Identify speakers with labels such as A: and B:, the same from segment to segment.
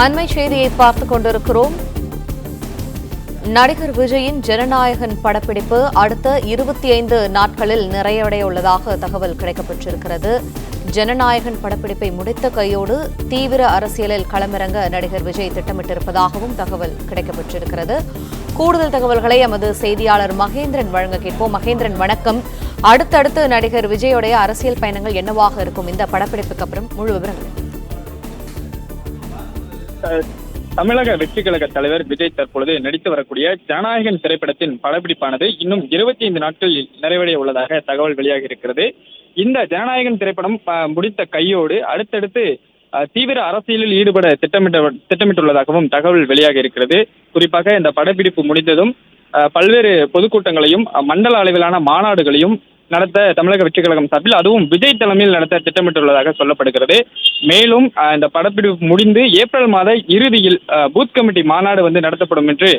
A: அண்மை செய்தியை பார்த்துக் கொண்டிருக்கிறோம். நடிகர் விஜயின் ஜனநாயகன் படப்பிடிப்பு அடுத்த 25 நாட்களில் நிறைவடைய உள்ளதாக தகவல் கிடைக்கப்பட்டிருக்கிறது. ஜனநாயகன் படப்பிடிப்பை முடித்த கையோடு தீவிர அரசியலில் களமிறங்க நடிகர் விஜய் திட்டமிட்டிருப்பதாகவும் தகவல் கிடைக்கப்பட்டிருக்கிறது. கூடுதல் தகவல்களை எமது செய்தியாளர் மகேந்திரன் வழங்க கேட்போம். மகேந்திரன், வணக்கம். அடுத்தடுத்து நடிகர் விஜயோடைய அரசியல் பயணங்கள் என்னவாக இருக்கும் இந்த படப்பிடிப்புக்கு அப்புறம்? முழு விவரங்கள்.
B: தமிழக வெற்றி கழக தலைவர் விஜய் தற்பொழுது நடித்து வரக்கூடிய ஜனநாயகன் திரைப்படத்தின் படப்பிடிப்பானது இன்னும் 25 நாட்களில் நிறைவடைய உள்ளதாக தகவல் வெளியாகி இருக்கிறது. இந்த ஜனநாயகன் திரைப்படம் முடித்த கையோடு அடுத்தடுத்து தீவிர அரசியலில் ஈடுபட திட்டமிட்டுள்ளதாகவும் தகவல் வெளியாகி இருக்கிறது. குறிப்பாக இந்த படப்பிடிப்பு முடிந்ததும் பல்வேறு பொதுக்கூட்டங்களையும் மண்டல அளவிலான மாநாடுகளையும் நடத்த தமிழக வெற்றி கழகம் சார்பில், அதுவும் விஜய் தலைமையில் நடத்த திட்டமிட்டுள்ளதாக சொல்லப்படுகிறது. மேலும் இந்த படப்பிடிப்பு முடிந்து ஏப்ரல் மாத இறுதியில் பூத் கமிட்டி மாநாடு நடத்தப்படும் என்று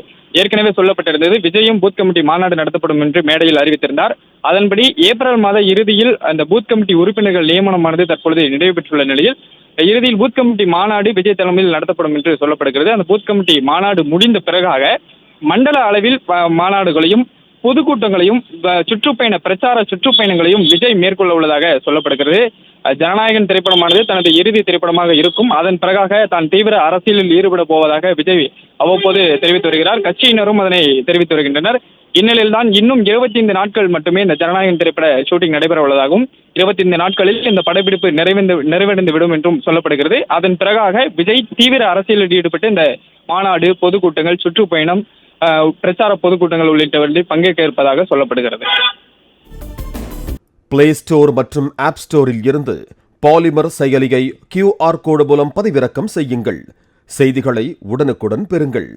B: ஏற்கனவே சொல்லப்பட்டிருந்தது. விஜயும் பூத் கமிட்டி மாநாடு நடத்தப்படும் என்று மேடையில் அறிவித்திருந்தார். அதன்படி ஏப்ரல் மாத இறுதியில் அந்த பூத் கமிட்டி உறுப்பினர்கள் நியமனமானது தற்பொழுது நிறைவு பெற்றுள்ள நிலையில் இறுதியில் பூத் கமிட்டி மாநாடு விஜய் தலைமையில் நடத்தப்படும் என்று சொல்லப்படுகிறது. அந்த பூத் கமிட்டி மாநாடு முடிந்த பிறகாக மண்டல அளவில் மாநாடுகளையும் பொதுக்கூட்டங்களையும் பிரச்சார சுற்றுப்பயணங்களையும் விஜய் மேற்கொள்ள உள்ளதாக சொல்லப்படுகிறது. ஜனநாயகன் திரைப்படமானது தனது இறுதி திரைப்படமாக இருக்கும். அதன் பிறகாக தான் தீவிர அரசியலில் ஈடுபட போவதாக விஜய் அவ்வப்போது தெரிவித்து வருகிறார். கட்சியினரும் அதனை தெரிவித்து வருகின்றனர். இந்நிலையில் தான் இன்னும் 25 நாட்கள் மட்டுமே இந்த ஜனநாயகன் திரைப்பட ஷூட்டிங் நடைபெற உள்ளதாகவும் 25 நாட்களில் இந்த படப்பிடிப்பு நிறைவடைந்து விடும் என்றும் சொல்லப்படுகிறது. அதன் பிறகாக விஜய் தீவிர அரசியலில் ஈடுபட்டு இந்த மாநாடு, பொதுக்கூட்டங்கள், சுற்றுப்பயணம், பிரச்சார பொதுக்கூட்டங்கள் உள்ளிட்டவற்றில் பங்கேற்க இருப்பதாக சொல்லப்படுகிறது.
C: பிளே ஸ்டோர் மற்றும் ஆப் ஸ்டோரில் இருந்து பாலிமர் செயலியை QR கோடு மூலம் பதிவிறக்கம் செய்யுங்கள். செய்திகளை உடனுக்குடன் பெறுங்கள்.